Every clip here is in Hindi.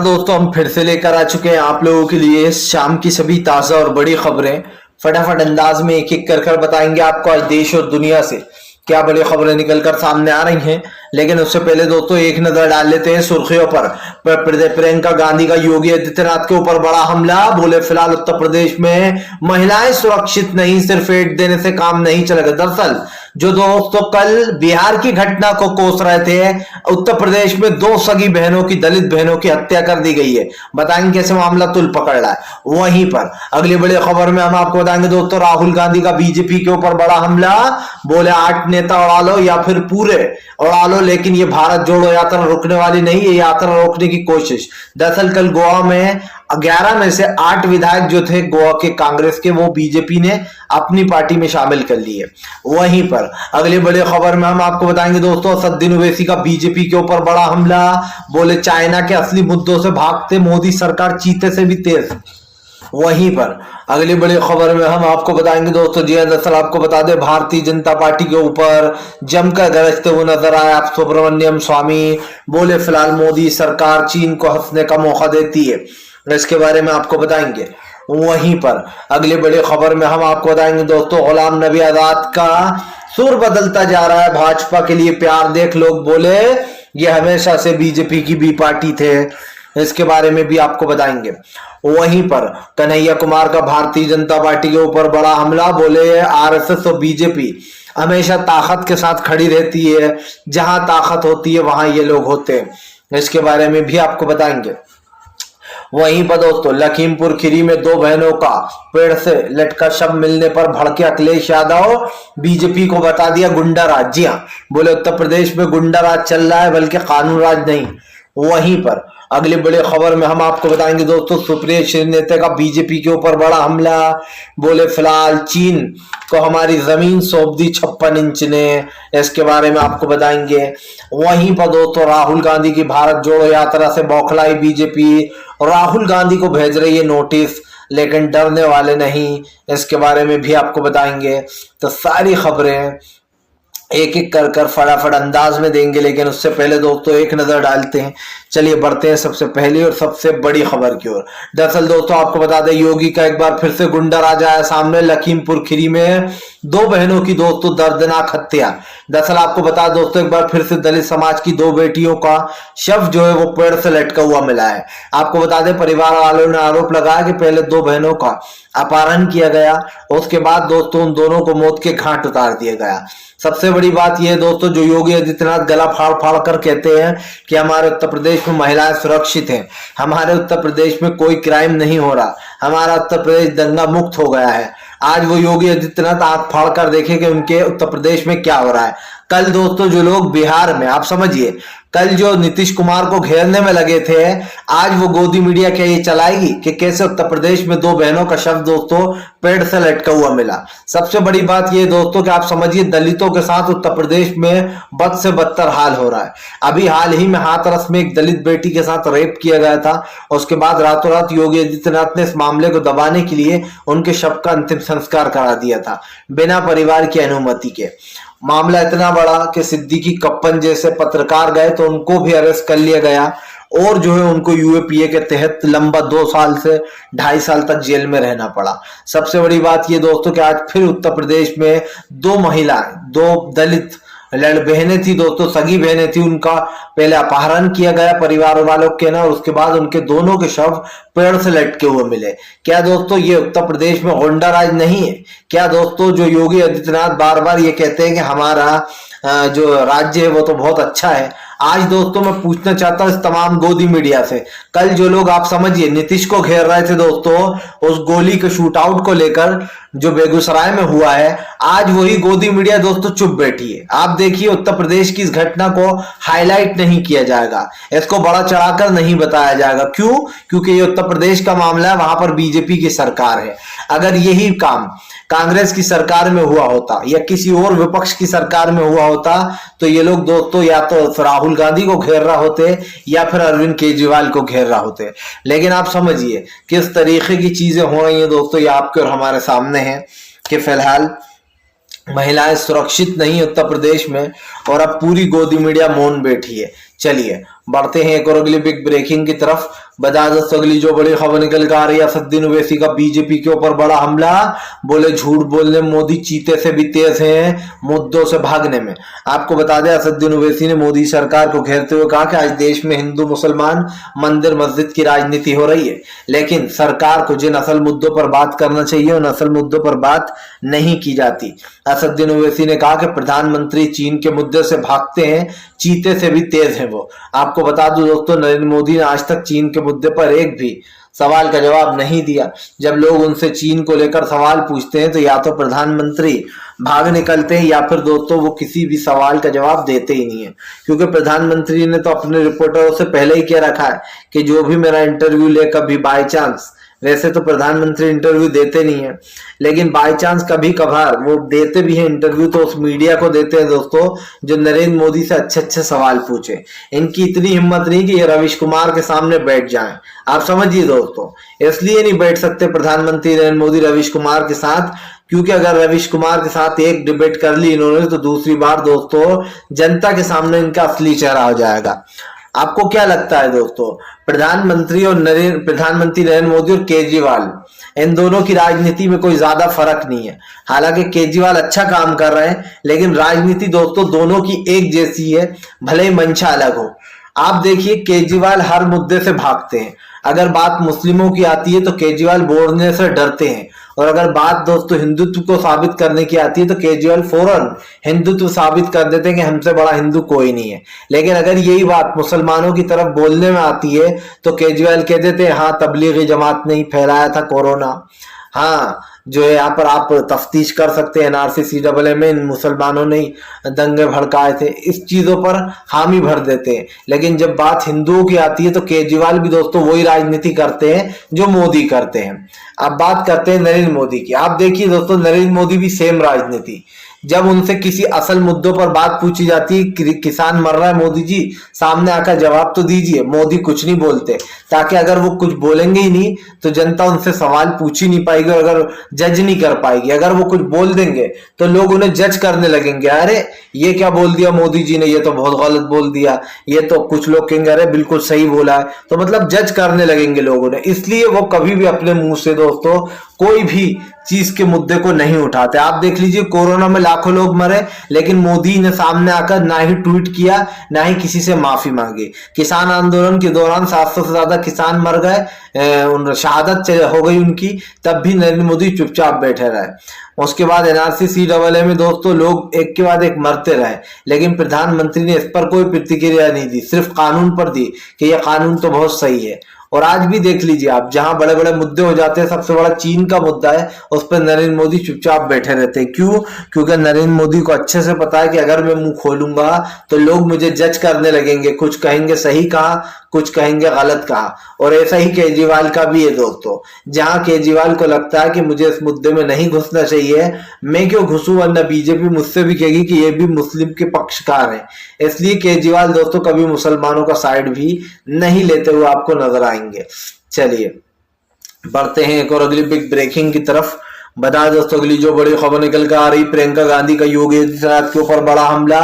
दोस्तों हम फिर से लेकर आ चुके हैं आप लोगों के लिए शाम की सभी ताजा और बड़ी खबरें। फटाफट अंदाज में एक एक कर बताएंगे आपको आज देश और दुनिया से क्या बड़ी खबरें निकलकर सामने आ रही हैं। लेकिन उससे पहले दोस्तों एक नजर डाल लेते हैं सुर्खियों पर। प्रियंका गांधी का योगी आदित्यनाथ के ऊपर बड़ा हमला। बोले फिलहाल उत्तर प्रदेश में महिलाएं सुरक्षित नहीं, सिर्फ एड देने से काम नहीं चलेगा। दरअसल जो दोस्तों कल बिहार की घटना को कोस रहे थे, उत्तर प्रदेश में दो सगी बहनों की, दलित बहनों की हत्या कर दी गई है। बताएंगे कैसे मामला तुल पकड़ रहा है। वहीं पर अगली बड़ी खबर में हम आपको बताएंगे दोस्तों राहुल गांधी का बीजेपी के ऊपर बड़ा हमला। बोले 8 नेता उड़ा लो या फिर पूरे उड़ा लो, लेकिन ये भारत जोड़ो यात्रा रुकने वाली नहीं, ये यात्रा रोकने की कोशिश। दरअसल कल गोवा में 11 में से 8 विधायक जो थे गोवा के कांग्रेस के, वो बीजेपी ने अपनी पार्टी में शामिल कर लिए। वहीं पर अगली बड़ी खबर में हम आपको बताएंगे दोस्तों असदुद्दीन ओवैसी का बीजेपी के ऊपर बड़ा हमला। बोले चाइना के असली मुद्दों से भागते मोदी सरकार चीते से भी तेज। वहीं पर अगली बड़ी खबर में हम आपको बताएंगे दोस्तों, जी दरअसल आपको बता दें भारतीय जनता पार्टी के ऊपर जमकर गरजते हुए नजर आए आप सुब्रमण्यम स्वामी। बोले फिलहाल मोदी सरकार चीन को हंसने का मौका देती है, इसके बारे में आपको बताएंगे। वहीं पर अगली बड़ी खबर में हम आपको बताएंगे दोस्तों गुलाम नबी आजाद का सुर बदलता जा रहा है, भाजपा के लिए प्यार देख। लोग बोले ये हमेशा से बीजेपी की बी पार्टी थे, इसके बारे में भी आपको बताएंगे। वहीं पर कन्हैया कुमार का भारतीय जनता पार्टी के ऊपर बड़ा हमला। बोले आरएसएस और बीजेपी हमेशा ताकत के साथ खड़ी रहती है, जहां ताकत होती है वहां ये लोग होते हैं, इसके बारे में भी आपको बताएंगे। वहीं पर दोस्तों लखीमपुर खीरी में 2 बहनों का पेड़ से लटका शव मिलने पर भड़के अखिलेश यादव। बीजेपी को बता दिया गुंडा राज। जी हाँ, बोले उत्तर प्रदेश में गुंडा राज चल रहा है, बल्कि कानून राज नहीं। वहीं पर अगली बड़ी खबर में हम आपको बताएंगे दोस्तों सुप्रिया श्रीनेता का बीजेपी के ऊपर बड़ा हमला। बोले फिलहाल चीन को हमारी जमीन सौंप दी 56 इंच ने, इसके बारे में आपको बताएंगे। वहीं पर दोस्तों राहुल गांधी की भारत जोड़ो यात्रा से बौखलाई बीजेपी। राहुल गांधी को भेज रही है नोटिस, लेकिन डरने वाले नहीं, इसके बारे में भी आपको बताएंगे। तो सारी खबरें एक एक कर फटाफट अंदाज में देंगे, लेकिन उससे पहले दोस्तों एक नजर डालते हैं। चलिए बढ़ते हैं सबसे पहली और सबसे बड़ी खबर की ओर। दरअसल दोस्तों आपको बता दें योगी का एक बार फिर से गुंडा राज आया सामने। लखीमपुर खीरी में 2 बहनों की दोस्तों दर्दनाक हत्या। दरअसल आपको बता दोस्तों एक बार फिर से दलित समाज की 2 बेटियों का शव जो है वो पेड़ से लटका हुआ मिला है। आपको बता दें परिवार वालों ने आरोप लगाया कि पहले 2 बहनों का अपहरण किया गया, उसके बाद दोस्तों उन दोनों को मौत के घाट उतार दिया गया। सबसे बड़ी बात यह दोस्तों जो योगी आदित्यनाथ गला फाड़ फाड़ कर कहते हैं कि हमारे उत्तर प्रदेश में महिलाएं सुरक्षित हैं, हमारे उत्तर प्रदेश में कोई क्राइम नहीं हो रहा, हमारा उत्तर प्रदेश दंगा मुक्त हो गया है। आज वो योगी आदित्यनाथ आंख फाड़ कर देखे कि उनके उत्तर प्रदेश में क्या हो रहा है। कल दोस्तों जो लोग बिहार में, आप समझिए कल जो नीतीश कुमार को घेरने में लगे थे, आज वो गोदी मीडिया क्या ये चलाएगी कि कैसे उत्तर प्रदेश में 2 बहनों का शव दोस्तों पेड़ से लटका हुआ मिला। सबसे बड़ी बात ये दोस्तों कि आप समझिए दलितों के साथ उत्तर प्रदेश में बद से बदतर हाल हो रहा है। अभी हाल ही में हाथरस में एक दलित बेटी के साथ रेप किया गया था, उसके बाद रातों रात योगी आदित्यनाथ ने इस मामले को दबाने के लिए उनके शव का अंतिम संस्कार करा दिया था बिना परिवार की अनुमति के। मामला इतना बड़ा कि सिद्दीकी कप्पन जैसे पत्रकार गए तो उनको भी अरेस्ट कर लिया गया और जो है उनको यूएपीए के तहत लंबा 2 साल से 2.5 साल तक जेल में रहना पड़ा। सबसे बड़ी बात ये दोस्तों कि आज फिर उत्तर प्रदेश में 2 महिलाएं, 2 दलित बहनें थी दोस्तों, सगी बहनें थी, उनका पहले अपहरण किया गया परिवार वालों के ना, और उसके बाद उनके दोनों के शव पेड़ से लटके हुए मिले। क्या दोस्तों ये उत्तर प्रदेश में गुंडा राज नहीं है? क्या दोस्तों जो योगी आदित्यनाथ बार बार ये कहते हैं कि हमारा जो राज्य है वो तो बहुत अच्छा है, आज दोस्तों मैं पूछना चाहता हूं इस तमाम गोदी मीडिया से, कल जो लोग आप समझिए नीतीश को घेर रहे थे दोस्तों उस गोली के शूट आउट को लेकर जो बेगूसराय में हुआ है, आज वही गोदी मीडिया दोस्तों चुप बैठी है। आप देखिए उत्तर प्रदेश की इस घटना को हाईलाइट नहीं किया जाएगा, इसको बड़ा चढ़ाकर नहीं बताया जाएगा। क्यों? क्योंकि ये उत्तर प्रदेश का मामला है, वहां पर बीजेपी की सरकार है। अगर यही काम कांग्रेस की सरकार में हुआ होता या किसी और विपक्ष की सरकार में हुआ होता तो ये लोग दोस्तों या तो राहुल गांधी को घेर रहा होते या फिर अरविंद केजरीवाल को घेर रहा होते। लेकिन आप समझिए किस तरीके की चीजें हो रही हैं दोस्तों, ये आपके और हमारे सामने है कि फिलहाल महिलाएं सुरक्षित नहीं उत्तर प्रदेश में और अब पूरी गोदी मीडिया मौन बैठी है। चलिए बढ़ते हैं एक और अगली बिग ब्रेकिंग की तरफ। बता दोस्तों अगली जो बड़ी खबर निकल कर आ रही है, असदुद्दीन ओवैसी का बीजेपी के ऊपर बड़ा हमला। बोले झूठ बोलने मोदी चीते से भी तेज हैं मुद्दों से भागने में। आपको बता दें असदुद्दीन ओवैसी ने मोदी सरकार को घेरते हुए कहा कि आज देश में हिंदू मुसलमान मंदिर मस्जिद की राजनीति हो रही है, लेकिन सरकार को जिन असल मुद्दों पर बात करना चाहिए उन असल मुद्दों पर बात नहीं की जाती। असदुद्दीन ओवैसी ने कहा कि प्रधानमंत्री चीन के मुद्दे से भागते हैं, चीते से भी तेज हैं वो। आपको बता दूं दोस्तों नरेंद्र मोदी ने आज तक चीन के मुद्दे पर एक भी सवाल का जवाब नहीं दिया। जब लोग उनसे चीन को लेकर सवाल पूछते हैं तो या तो प्रधानमंत्री भाग निकलते हैं या फिर दोस्तों वो किसी भी सवाल का जवाब देते ही नहीं है, क्योंकि प्रधानमंत्री ने तो अपने रिपोर्टरों से पहले ही कह रखा है कि जो भी मेरा इंटरव्यू ले कभी बाय चांस, वैसे तो प्रधानमंत्री इंटरव्यू देते नहीं है लेकिन बाय चांस कभी कभार वो देते भी हैं इंटरव्यू, तो उस मीडिया को देते हैं दोस्तों जो नरेंद्र मोदी से अच्छे अच्छे सवाल पूछे। इनकी इतनी हिम्मत नहीं कि ये रवीश कुमार के सामने बैठ जाएं। आप समझिए दोस्तों, इसलिए नहीं बैठ सकते प्रधानमंत्री नरेंद्र मोदी रवीश कुमार के साथ, क्योंकि अगर रवीश कुमार के साथ एक डिबेट कर ली इन्होंने तो दूसरी बार दोस्तों जनता के सामने इनका असली चेहरा हो जाएगा। आपको क्या लगता है दोस्तों, प्रधानमंत्री नरेंद्र मोदी और केजरीवाल इन दोनों की राजनीति में कोई ज्यादा फर्क नहीं है। हालांकि केजरीवाल अच्छा काम कर रहे हैं लेकिन राजनीति दोस्तों दोनों की एक जैसी है, भले ही मंशा अलग हो। आप देखिए केजरीवाल हर मुद्दे से भागते हैं। अगर बात मुस्लिमों की आती है तो केजरीवाल बोलने से डरते हैं, और अगर बात दोस्तों हिंदुत्व को साबित करने की आती है तो केजरीवाल फौरन हिंदुत्व साबित कर देते हैं कि हमसे बड़ा हिंदू कोई नहीं है। लेकिन अगर यही बात मुसलमानों की तरफ बोलने में आती है तो केजरीवाल कह देते हैं हाँ तबलीगी जमात ने ही फैलाया था कोरोना, हाँ जो है यहाँ पर आप तफ्तीश कर सकते हैं एनआरसी सीएए में इन मुसलमानों ने दंगे भड़काए थे, इस चीजों पर हामी भर देते हैं। लेकिन जब बात हिंदुओं की आती है तो केजरीवाल भी दोस्तों वही राजनीति करते हैं जो मोदी करते हैं। अब बात करते हैं नरेंद्र मोदी की। आप देखिए दोस्तों नरेंद्र मोदी भी सेम राजनीति। जब उनसे किसी असल मुद्दों पर बात पूछी जाती है, किसान मर रहा है मोदी जी सामने आकर जवाब तो दीजिए, मोदी कुछ नहीं बोलते, ताकि अगर वो कुछ बोलेंगे ही नहीं तो जनता उनसे सवाल पूछ ही नहीं पाएगी और अगर जज नहीं कर पाएगी। अगर वो कुछ बोल देंगे तो लोग उन्हें जज करने लगेंगे, अरे ये क्या बोल दिया मोदी जी ने, ये तो बहुत गलत बोल दिया, ये तो कुछ लोग कहेंगे अरे बिल्कुल सही बोला है, तो मतलब जज करने लगेंगे लोगों ने। इसलिए वो कभी भी अपने मुंह से दोस्तों कोई भी चीज के मुद्दे को नहीं उठाते। आप देख लीजिए कोरोना में लाखों लोग मरे लेकिन मोदी ने सामने आकर ना ही ट्वीट किया ना ही किसी से माफी मांगी। किसान आंदोलन के दौरान 700 से ज्यादा किसान मर गए, शहादत हो गई उनकी, तब भी नरेंद्र मोदी चुपचाप बैठे रहे। उसके बाद एनआरसी सीएए में दोस्तों लोग एक के बाद एक मरते रहे लेकिन प्रधानमंत्री ने इस पर कोई प्रतिक्रिया नहीं दी, सिर्फ कानून पर दी कि यह कानून तो बहुत सही है। और आज भी देख लीजिए आप, जहां बड़े बड़े मुद्दे हो जाते हैं, सबसे बड़ा चीन का मुद्दा है, उस पर नरेंद्र मोदी चुपचाप बैठे रहते हैं। क्यों? क्योंकि नरेंद्र मोदी को अच्छे से पता है कि अगर मैं मुंह खोलूंगा तो लोग मुझे जज करने लगेंगे, कुछ कहेंगे सही कहा, कुछ कहेंगे गलत कहा। और ऐसा ही केजरीवाल का भी है दोस्तों, जहां केजरीवाल को लगता है कि मुझे इस मुद्दे में नहीं घुसना चाहिए, मैं क्यों घुसूं, वरना बीजेपी मुझसे भी कहेगी कि ये भी मुस्लिम के पक्षकार है। इसलिए केजरीवाल दोस्तों कभी मुसलमानों का साइड भी नहीं लेते हुए आपको नजर आएंगे। चलिए बढ़ते हैं एक और अगली बिग ब्रेकिंग की तरफ। बता दोस्तों अगली जो बड़ी खबर निकल कर आ रही, प्रियंका गांधी का योगी आदित्यनाथ के ऊपर बड़ा हमला।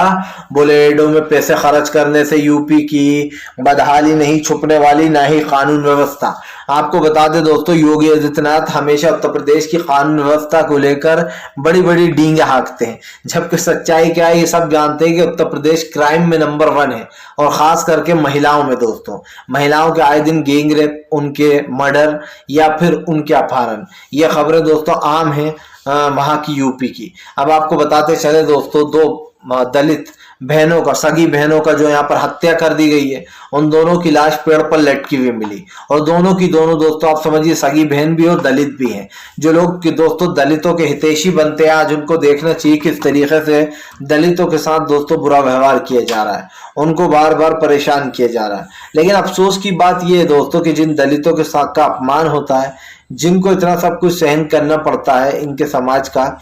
बोले एडो में पैसे खर्च करने से यूपी की बदहाली नहीं छुपने वाली, ना ही कानून व्यवस्था। आपको बता दें दोस्तों योगी आदित्यनाथ हमेशा उत्तर प्रदेश की कानून व्यवस्था को लेकर बड़ी बड़ी डींगे हाँकते हैं, जबकि सच्चाई क्या है ये सब जानते हैं कि उत्तर प्रदेश क्राइम में नंबर 1 है, और खास करके महिलाओं में दोस्तों। महिलाओं के आए दिन गैंग रेप, उनके मर्डर या फिर उनके अपहरण, ये खबरें दोस्तों आम हैं वहां की यूपी की। अब आपको बताते चले दोस्तों, 2 दलित बहनों का, सगी बहनों का जो यहाँ पर हत्या कर दी गई है, उन दोनों की लाश पेड़ पर लटकी हुई मिली, और दोनों की दोनों दोस्तों आप समझिए सगी बहन भी और दलित भी हैं। जो लोग कि दोस्तों दलितों के हितैषी बनते हैं, आज उनको देखना चाहिए किस तरीके से दलितों के साथ दोस्तों बुरा व्यवहार किया जा रहा है, उनको बार बार परेशान किया जा रहा है। लेकिन अफसोस की बात यह है दोस्तों कि जिन दलितों के साथ का अपमान होता है, जिनको इतना सब कुछ सहन करना पड़ता है इनके समाज का,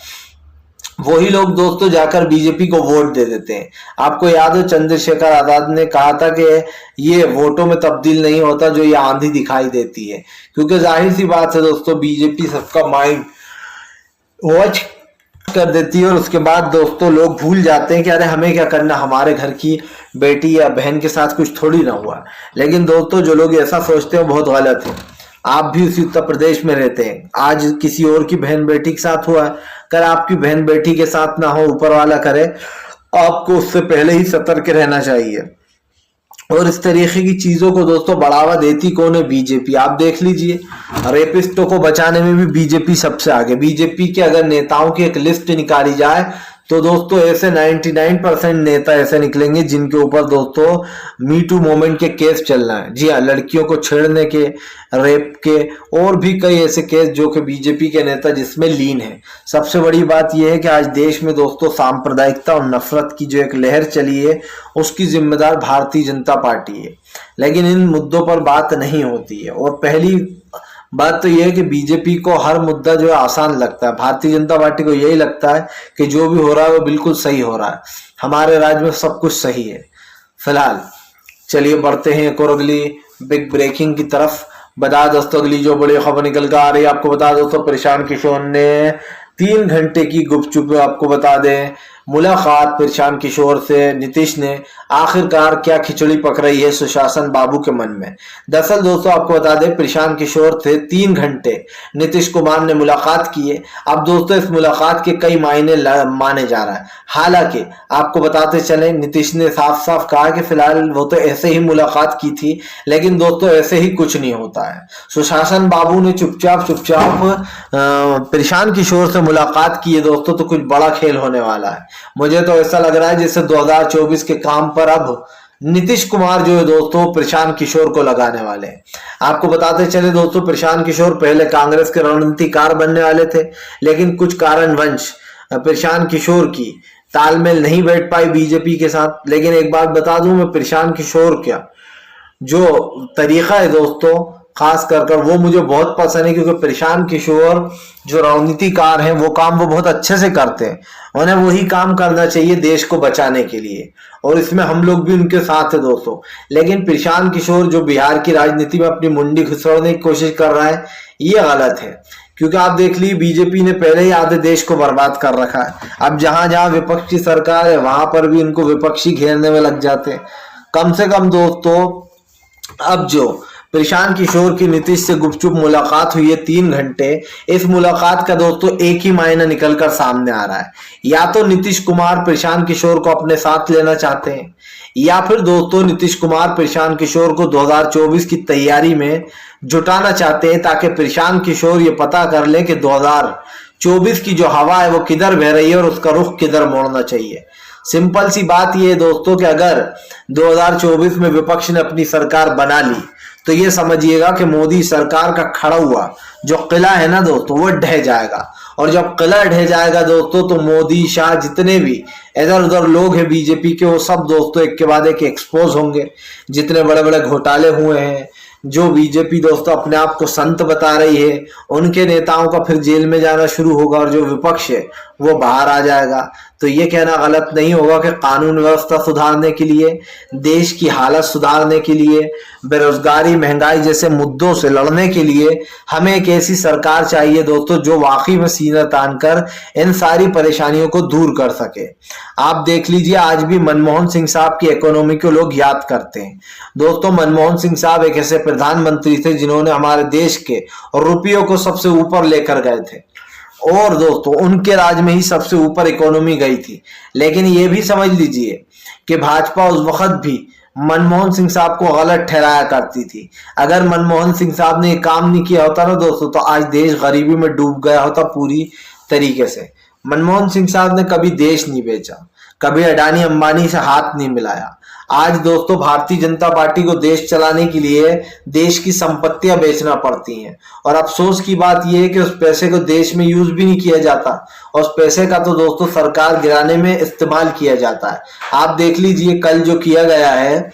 वही लोग दोस्तों जाकर बीजेपी को वोट दे देते हैं। आपको याद हो चंद्रशेखर आजाद ने कहा था कि ये वोटों में तब्दील नहीं होता जो ये आंधी दिखाई देती है, क्योंकि जाहिर सी बात है दोस्तों बीजेपी सबका माइंड वॉच कर देती है और उसके बाद दोस्तों लोग भूल जाते हैं कि अरे हमें क्या करना, हमारे घर की बेटी या बहन के साथ कुछ थोड़ी ना हुआ। लेकिन दोस्तों जो लोग ऐसा सोचते हैं बहुत गलत है। आप भी उसी उत्तर प्रदेश में रहते हैं, आज किसी और की बहन बेटी के साथ हुआ, कल आपकी बहन बेटी के साथ ना हो, ऊपर वाला करे, आपको उससे पहले ही सतर्क रहना चाहिए। और इस तरीके की चीजों को दोस्तों बढ़ावा देती कौन है? बीजेपी। आप देख लीजिए, रेपिस्टों को बचाने में भी बीजेपी सबसे आगे। बीजेपी के अगर नेताओं की एक लिस्ट निकाली जाए तो दोस्तों ऐसे 99% नेता ऐसे निकलेंगे जिनके ऊपर दोस्तों मी टू मूवमेंट के केस चल रहे हैं। जी हाँ, लड़कियों को छेड़ने के, रेप के और भी कई ऐसे केस जो कि बीजेपी के नेता जिसमें लीन है। सबसे बड़ी बात यह है कि आज देश में दोस्तों सांप्रदायिकता और नफरत की जो एक लहर चली है उसकी जिम्मेदार भारतीय जनता पार्टी है। लेकिन इन मुद्दों पर बात नहीं होती है। और पहली बात तो यह है कि बीजेपी को हर मुद्दा जो है आसान लगता है, भारतीय जनता पार्टी को यही लगता है कि जो भी हो रहा है वो बिल्कुल सही हो रहा है, हमारे राज्य में सब कुछ सही है। फिलहाल चलिए बढ़ते हैं एक और अगली बिग ब्रेकिंग की तरफ। बता दोस्तों अगली जो बड़ी खबर निकल कर आ रही है, आपको बता दोस्तों प्रशांत किशोर ने 3 घंटे की गुपचुप, आपको बता दें, मुलाकात प्रशांत किशोर से नीतीश ने। आखिरकार क्या खिचड़ी पक रही है सुशासन बाबू के मन में? दरअसल दोस्तों आपको बता दें प्रशांत किशोर से 3 घंटे नीतीश कुमार ने मुलाकात की है। अब दोस्तों इस मुलाकात के कई मायने माने जा रहा है। हालांकि आपको बताते चले नीतीश ने साफ साफ कहा कि फिलहाल वो तो ऐसे ही मुलाकात की थी, लेकिन दोस्तों ऐसे ही कुछ नहीं होता है। सुशासन बाबू ने चुपचाप प्रशांत किशोर से मुलाकात की है दोस्तों, तो कुछ बड़ा खेल होने वाला है। मुझे तो ऐसा लग रहा है जैसे 2024 के काम पर अब नीतीश कुमार जो है दोस्तों प्रशांत किशोर को लगाने वाले हैं। आपको बताते चले दोस्तों प्रशांत किशोर पहले कांग्रेस के रणनीतिकार बनने वाले थे, लेकिन कुछ कारणवश प्रशांत किशोर की तालमेल नहीं बैठ पाई बीजेपी के साथ। लेकिन एक बात बता दूं मैं, प्रशांत किशोर क्या जो तरीका है दोस्तों खास कर वो मुझे बहुत पसंद है, क्योंकि प्रशांत किशोर जो रणनीतिकार हैं वो काम वो बहुत अच्छे से करते हैं। उन्हें वही काम करना चाहिए देश को बचाने के लिए, और इसमें हम लोग भी उनके साथ है दोस्तों। लेकिन प्रशांत किशोर जो बिहार की राजनीति में अपनी मुंडी घुसड़ने की कोशिश कर रहा है, ये गलत है। क्योंकि आप देख लीजिए बीजेपी ने पहले ही आधे देश को बर्बाद कर रखा है। अब जहां जहां विपक्षी सरकार है वहां पर भी उनको विपक्षी घेरने में लग जाते हैं। कम से कम दोस्तों अब जो प्रशांत किशोर की नीतीश से गुपचुप मुलाकात हुई है 3 घंटे, इस मुलाकात का दोस्तों एक ही मायना निकलकर सामने आ रहा है। या तो नीतीश कुमार प्रशांत किशोर को अपने साथ लेना चाहते हैं, या फिर दोस्तों नीतीश कुमार प्रशांत किशोर को 2024 की तैयारी में जुटाना चाहते हैं, ताकि प्रशांत किशोर ये पता कर ले कि 2024 की जो हवा है वो किधर बह रही है और उसका रुख किधर मोड़ना चाहिए। सिंपल सी बात यह है दोस्तों कि अगर 2024 में विपक्ष ने अपनी सरकार बना ली तो ये समझिएगा कि मोदी सरकार का खड़ा हुआ जो किला है ना दोस्तों वो ढह जाएगा। और जब किला ढह जाएगा दोस्तों तो मोदी शाह जितने भी इधर उधर लोग हैं बीजेपी के, वो सब दोस्तों एक के बाद एक एक्सपोज होंगे। जितने बड़े बड़े घोटाले हुए हैं, जो बीजेपी दोस्तों अपने आप को संत बता रही है, उनके नेताओं का फिर जेल में जाना शुरू होगा और जो विपक्ष है वो बाहर आ जाएगा। तो ये कहना गलत नहीं होगा कि कानून व्यवस्था सुधारने के लिए, देश की हालत सुधारने के लिए, बेरोजगारी महंगाई जैसे मुद्दों से लड़ने के लिए हमें एक ऐसी सरकार चाहिए दोस्तों जो वाकई में सीना तान कर इन सारी परेशानियों को दूर कर सके। आप देख लीजिए आज भी मनमोहन सिंह साहब की इकोनॉमी को लोग याद करते हैं दोस्तों। मनमोहन सिंह साहब एक ऐसे प्रधानमंत्री थे जिन्होंने हमारे देश के रुपयों को सबसे ऊपर लेकर गए थे, और दोस्तों उनके राज में ही सबसे ऊपर इकोनॉमी गई थी। लेकिन ये भी समझ लीजिए कि भाजपा उस वक्त भी मनमोहन सिंह साहब को गलत ठहराया करती थी। अगर मनमोहन सिंह साहब ने ये काम नहीं किया होता ना दोस्तों तो आज देश गरीबी में डूब गया होता पूरी तरीके से। मनमोहन सिंह साहब ने कभी देश नहीं बेचा, कभी अडानी अंबानी से हाथ नहीं मिलाया। आज दोस्तों भारतीय जनता पार्टी को देश चलाने के लिए देश की संपत्तियां बेचना पड़ती हैं, और अफसोस की बात यह है कि उस पैसे को देश में यूज भी नहीं किया जाता, और उस पैसे का तो दोस्तों सरकार गिराने में इस्तेमाल किया जाता है। आप देख लीजिए कल जो किया गया है,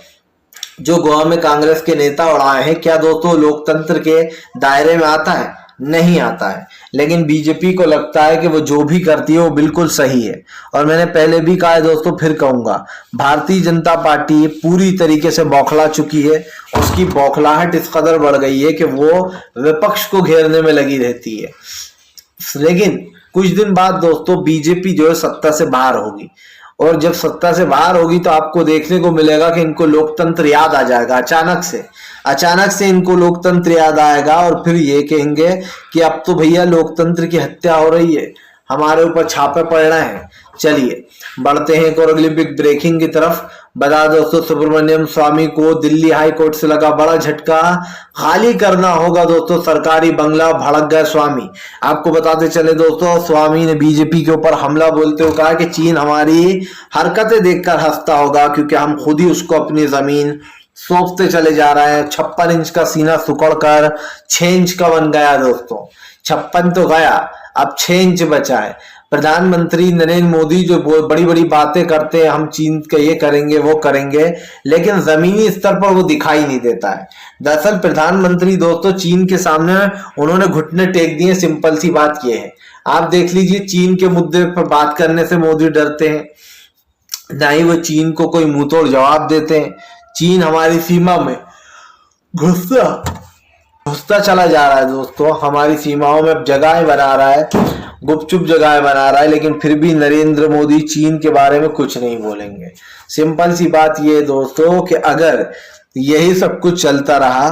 जो गोवा में कांग्रेस के नेता उड़ाए हैं, क्या दोस्तों लोकतंत्र के दायरे में आता है? नहीं आता है। लेकिन बीजेपी को लगता है कि वो जो भी करती है वो बिल्कुल सही है। और मैंने पहले भी कहा है दोस्तों, फिर कहूंगा, भारतीय जनता पार्टी पूरी तरीके से बौखला चुकी है। उसकी बौखलाहट इस कदर बढ़ गई है कि वो विपक्ष को घेरने में लगी रहती है। लेकिन कुछ दिन बाद दोस्तों बीजेपी जो है सत्ता से बाहर होगी, और जब सत्ता से बाहर होगी तो आपको देखने को मिलेगा कि इनको लोकतंत्र याद आ जाएगा। अचानक से इनको लोकतंत्र याद आएगा और फिर ये कहेंगे कि अब तो भैया लोकतंत्र की हत्या हो रही है, हमारे ऊपर छापे पड़ना है। चलिए बढ़ते हैं एक और अगली बिग ब्रेकिंग की तरफ। बता दोस्तों, सुब्रमण्यम स्वामी को दिल्ली हाई कोर्ट से लगा बड़ा झटका, खाली करना होगा दोस्तों सरकारी बंगला, भड़क गए स्वामी। आपको बताते चले दोस्तों, स्वामी ने बीजेपी के ऊपर हमला बोलते हुए कहा कि चीन हमारी हरकतें देखकर हंसता होगा, क्योंकि हम खुद ही उसको अपनी जमीन सौंपते चले जा रहे हैं। 56 इंच का सीना सुकड़कर 6 इंच का बन गया दोस्तों। 56 तो गया, अब 6 इंच बचा है। प्रधानमंत्री नरेंद्र मोदी जो बड़ी बड़ी बातें करते हैं, हम चीन का ये करेंगे वो करेंगे, लेकिन जमीनी स्तर पर वो दिखाई नहीं देता है। दरअसल प्रधानमंत्री दोस्तों चीन के सामने उन्होंने घुटने टेक दिए, सिंपल सी बात ये है। आप देख लीजिए, चीन के मुद्दे पर बात करने से मोदी डरते हैं, ना ही वो चीन को कोई मुंह तोड़ जवाब देते हैं। चीन हमारी सीमा में घुसता चला जा रहा है दोस्तों, हमारी सीमाओं में अब जगह बना रहा है, गुपचुप जगह बना रहा है, लेकिन फिर भी नरेंद्र मोदी चीन के बारे में कुछ नहीं बोलेंगे। सिंपल सी बात यह है दोस्तों कि अगर यही सब कुछ चलता रहा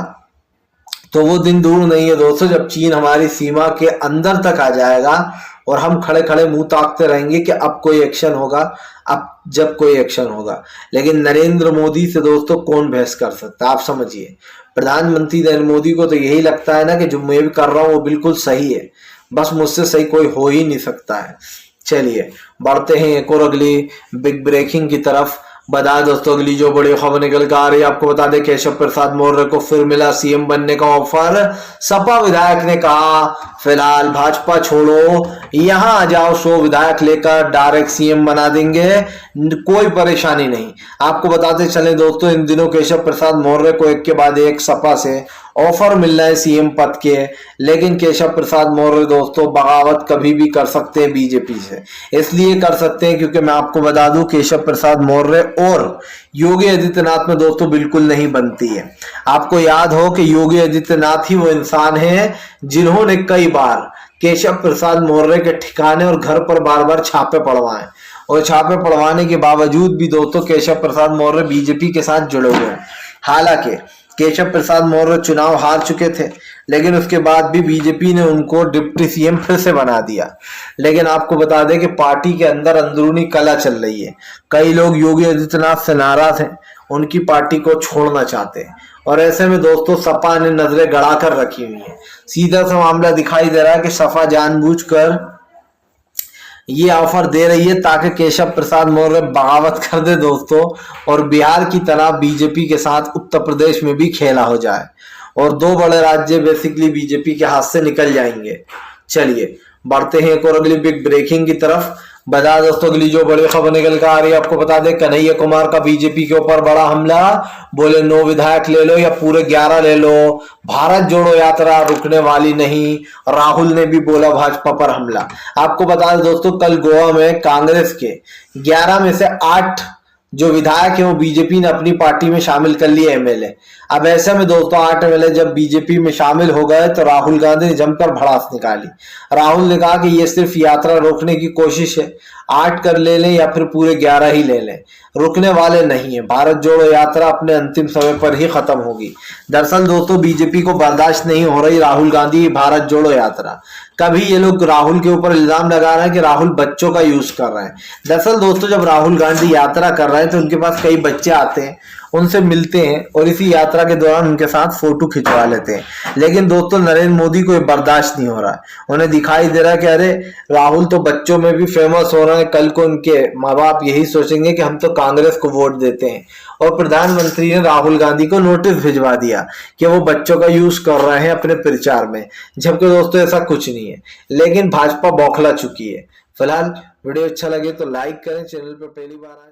तो वो दिन दूर नहीं है दोस्तों जब चीन हमारी सीमा के अंदर तक आ जाएगा और हम खड़े खड़े मुंह ताकते रहेंगे कि अब कोई एक्शन होगा, अब जब कोई एक्शन होगा। लेकिन नरेंद्र मोदी से दोस्तों कौन बहस कर सकता है, आप समझिए। प्रधानमंत्री नरेंद्र मोदी को तो यही लगता है ना कि जो मैं भी कर रहा हूं वो बिल्कुल सही है, बस मुझसे सही कोई हो ही नहीं सकता है। चलिए बढ़ते हैं एक और अगली बिग ब्रेकिंग की तरफ। बता दोस्तों, अगली जो बड़ी खबर निकल कर आ रही है, आपको बता दें केशव प्रसाद मौर्य को फिर मिला सीएम बनने का ऑफर। सपा विधायक ने कहा फिलहाल भाजपा छोड़ो, यहां आ जाओ, 100 विधायक लेकर डायरेक्ट सीएम बना देंगे, कोई परेशानी नहीं। आपको बताते चले दोस्तों, इन दिनों केशव प्रसाद मौर्य को एक के बाद एक सपा से ऑफर मिल रहा है सीएम पद के, लेकिन केशव प्रसाद मौर्य दोस्तों बगावत कभी भी कर सकते हैं बीजेपी से। इसलिए कर सकते हैं क्योंकि मैं आपको बता दूं, केशव प्रसाद मौर्य और योगी आदित्यनाथ में दोस्तों बिल्कुल नहीं बनती है। आपको याद हो कि योगी आदित्यनाथ ही वो इंसान है जिन्होंने कई बार केशव प्रसाद मौर्य के ठिकाने और घर पर बार बार छापे पड़वाए, और छापे पड़वाने के बावजूद भी दोस्तों केशव प्रसाद मौर्य बीजेपी के साथ जुड़े हुए हैं। हालांकि केशव प्रसाद मौर्य चुनाव हार चुके थे, लेकिन उसके बाद भी बीजेपी ने उनको डिप्टी सीएम फिर से बना दिया। लेकिन आपको बता दें कि पार्टी के अंदर अंदरूनी कला चल रही है, कई लोग योगी आदित्यनाथ से नाराज हैं, उनकी पार्टी को छोड़ना चाहते हैं, और ऐसे में दोस्तों सपा ने नजरें गड़ा कर रखी हुई है। सीधा सा मामला दिखाई दे रहा है कि सपा जानबूझकर ये ऑफर दे रही है ताकि केशव प्रसाद मौर्य बगावत कर दे दोस्तों, और बिहार की तरह बीजेपी के साथ उत्तर प्रदेश में भी खेला हो जाए, और 2 बड़े राज्य बेसिकली बीजेपी के हाथ से निकल जाएंगे। चलिए बढ़ते हैं एक और अगली बिग ब्रेकिंग की तरफ। बता दोस्तों, अगली जो बड़ी खबर निकल कर आ रही है, आपको बता दें कन्हैया कुमार का बीजेपी के ऊपर बड़ा हमला। बोले 9 विधायक ले लो या पूरे 11 ले लो, भारत जोड़ो यात्रा रुकने वाली नहीं। राहुल ने भी बोला भाजपा पर हमला। आपको बता दें दोस्तों, कल गोवा में कांग्रेस के 11 में से 8 जो विधायक है वो बीजेपी ने अपनी पार्टी में शामिल कर लिए एमएलए। अब ऐसे में दोस्तों 8 एमएलए जब बीजेपी में शामिल हो गए तो राहुल गांधी ने जमकर भड़ास निकाली। राहुल ने कहा कि ये सिर्फ यात्रा रोकने की कोशिश है, 8 कर ले लें या फिर पूरे 11 ही ले लें, रुकने वाले नहीं है। भारत जोड़ो यात्रा अपने अंतिम समय पर ही खत्म होगी। दरअसल दोस्तों बीजेपी को बर्दाश्त नहीं हो रही राहुल गांधी भारत जोड़ो यात्रा। कभी ये लोग राहुल के ऊपर इल्जाम लगा रहे हैं कि राहुल बच्चों का यूज कर रहे हैं। दरअसल दोस्तों जब राहुल गांधी यात्रा कर रहे हैं तो उनके पास कई बच्चे आते हैं, उनसे मिलते हैं और इसी यात्रा के दौरान उनके साथ फोटो खिंचवा लेते हैं। लेकिन दोस्तों नरेंद्र मोदी को बर्दाश्त नहीं हो रहा है, उन्हें दिखाई दे रहा है कि अरे राहुल तो बच्चों में भी फेमस हो रहा है, कल को उनके माँ बाप यही सोचेंगे कि हम तो कांग्रेस को वोट देते हैं। और प्रधानमंत्री ने राहुल गांधी को नोटिस भिजवा दिया कि वो बच्चों का यूज कर रहे हैं अपने प्रचार में, जबकि दोस्तों ऐसा कुछ नहीं है। लेकिन भाजपा बौखला चुकी है। फिलहाल वीडियो अच्छा लगे तो लाइक करें, चैनल पर पहली बार आए